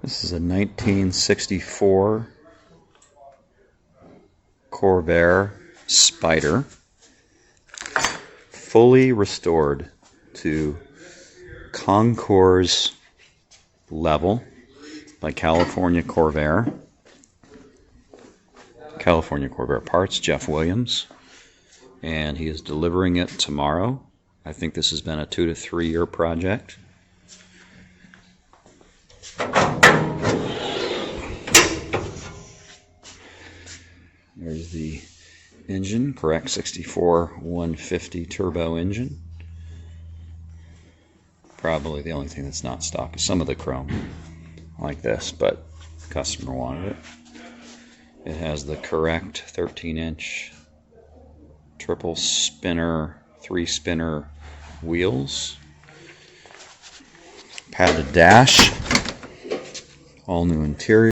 This is a 1964 Corvair Spyder, fully restored to concours level by California Corvair. California Corvair Parts, Jeff Williams, and he is delivering it tomorrow. I think this has been a 2 to 3 year project. There's the engine, correct 64 150 turbo engine. Probably the only thing that's not stock is some of the chrome, like this, but the customer wanted it. It has the correct 13-inch triple spinner, 3-spinner wheels, padded dash, all new interior.